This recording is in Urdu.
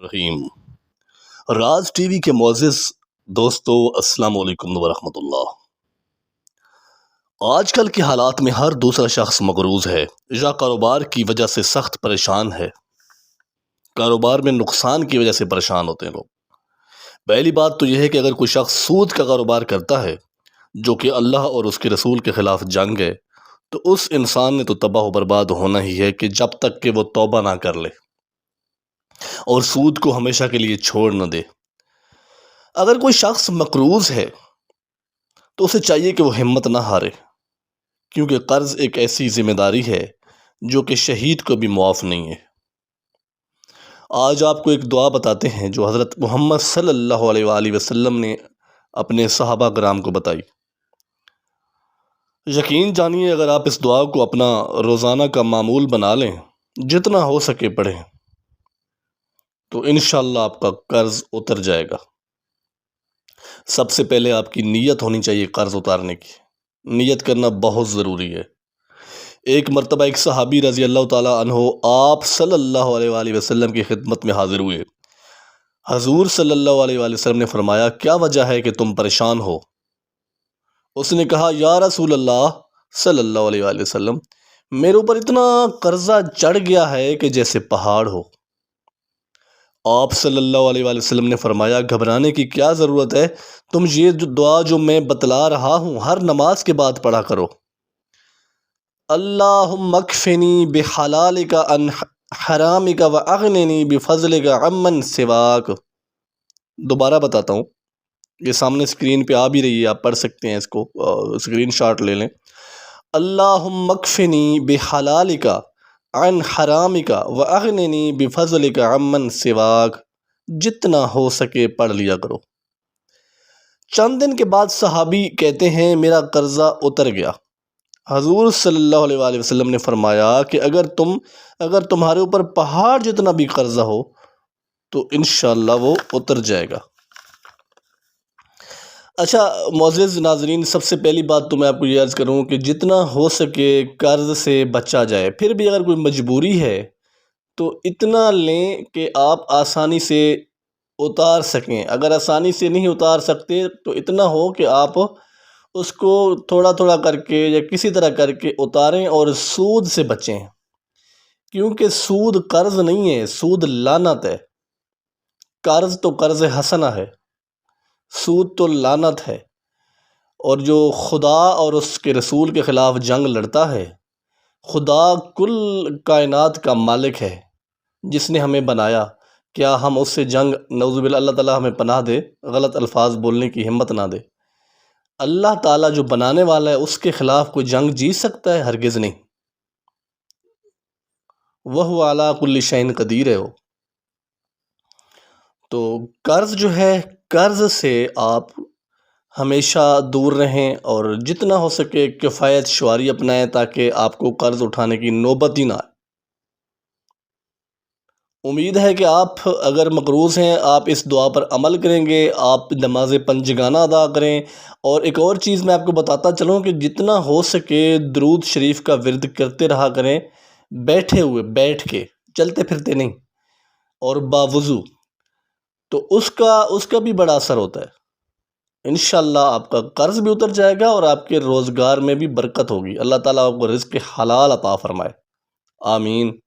رحیم راز ٹی وی کے معزز دوستو، السلام علیکم ورحمۃ اللہ۔ آج کل کے حالات میں ہر دوسرا شخص مقروض ہے یا کاروبار کی وجہ سے سخت پریشان ہے۔ کاروبار میں نقصان کی وجہ سے پریشان ہوتے ہیں لوگ۔ پہلی بات تو یہ ہے کہ اگر کوئی شخص سود کا کاروبار کرتا ہے جو کہ اللہ اور اس کے رسول کے خلاف جنگ ہے، تو اس انسان نے تو تباہ و برباد ہونا ہی ہے کہ جب تک کہ وہ توبہ نہ کر لے اور سود کو ہمیشہ کے لیے چھوڑ نہ دے۔ اگر کوئی شخص مقروض ہے تو اسے چاہیے کہ وہ ہمت نہ ہارے، کیونکہ قرض ایک ایسی ذمہ داری ہے جو کہ شہید کو بھی معاف نہیں ہے۔ آج آپ کو ایک دعا بتاتے ہیں جو حضرت محمد صلی اللہ علیہ وآلہ وسلم نے اپنے صحابہ کرام کو بتائی۔ یقین جانیے اگر آپ اس دعا کو اپنا روزانہ کا معمول بنا لیں، جتنا ہو سکے پڑھیں، تو انشاءاللہ آپ کا قرض اتر جائے گا۔ سب سے پہلے آپ کی نیت ہونی چاہیے قرض اتارنے کی۔ نیت کرنا بہت ضروری ہے۔ ایک مرتبہ ایک صحابی رضی اللہ تعالیٰ عنہ آپ صلی اللہ علیہ وآلہ وسلم کی خدمت میں حاضر ہوئے۔ حضور صلی اللہ علیہ وآلہ وسلم نے فرمایا، کیا وجہ ہے کہ تم پریشان ہو؟ اس نے کہا، یا رسول اللہ صلی اللہ علیہ وآلہ وسلم، میرے اوپر اتنا قرضہ چڑھ گیا ہے کہ جیسے پہاڑ ہو۔ آپ صلی اللہ علیہ وآلہ وسلم نے فرمایا، گھبرانے کی کیا ضرورت ہے؟ تم یہ دعا جو میں بتلا رہا ہوں ہر نماز کے بعد پڑھا کرو۔ اللہم اکفنی بحلالک عن حرامک واغننی بفضلک عمن سواک۔ دوبارہ بتاتا ہوں، یہ سامنے اسکرین پہ آ بھی رہی ہے، آپ پڑھ سکتے ہیں، اس کو اسکرین شاٹ لے لیں۔ اللہم اکفنی بحلالک عن حرامک واغننی بفضلک عمن سواک۔ جتنا ہو سکے پڑھ لیا کرو۔ چند دن کے بعد صحابی کہتے ہیں، میرا قرضہ اتر گیا۔ حضور صلی اللہ علیہ وآلہ وسلم نے فرمایا کہ اگر تمہارے اوپر پہاڑ جتنا بھی قرضہ ہو تو انشاءاللہ وہ اتر جائے گا۔ اچھا معزز ناظرین، سب سے پہلی بات تو میں آپ کو یہ عرض کروں کہ جتنا ہو سکے قرض سے بچا جائے۔ پھر بھی اگر کوئی مجبوری ہے تو اتنا لیں کہ آپ آسانی سے اتار سکیں۔ اگر آسانی سے نہیں اتار سکتے تو اتنا ہو کہ آپ اس کو تھوڑا تھوڑا کر کے یا کسی طرح کر کے اتاریں اور سود سے بچیں، کیونکہ سود قرض نہیں ہے، سود لعنت ہے۔ قرض تو قرض حسنہ ہے، سود تو لعنت ہے۔ اور جو خدا اور اس کے رسول کے خلاف جنگ لڑتا ہے، خدا کل کائنات کا مالک ہے جس نے ہمیں بنایا، کیا ہم اس سے جنگ، نعوذ باللہ، اللہ تعالیٰ ہمیں پناہ دے، غلط الفاظ بولنے کی ہمت نہ دے۔ اللہ تعالیٰ جو بنانے والا ہے اس کے خلاف کوئی جنگ جیت سکتا ہے؟ ہرگز نہیں۔ وَهُوَ عَلَىٰ كُلِّ شَيْءٍ قدیر ہے وہ۔ تو قرض جو ہے، قرض سے آپ ہمیشہ دور رہیں اور جتنا ہو سکے کفایت شعاری اپنائیں تاکہ آپ کو قرض اٹھانے کی نوبت ہی نہ آئے۔ امید ہے کہ آپ اگر مقروض ہیں آپ اس دعا پر عمل کریں گے، آپ نماز پنجگانہ ادا کریں۔ اور ایک اور چیز میں آپ کو بتاتا چلوں کہ جتنا ہو سکے درود شریف کا ورد کرتے رہا کریں، بیٹھے ہوئے، بیٹھ کے، چلتے پھرتے نہیں، اور باوضو، تو اس کا بھی بڑا اثر ہوتا ہے۔ انشاءاللہ آپ کا قرض بھی اتر جائے گا اور آپ کے روزگار میں بھی برکت ہوگی۔ اللہ تعالیٰ آپ کو رزق حلال عطا فرمائے، آمین۔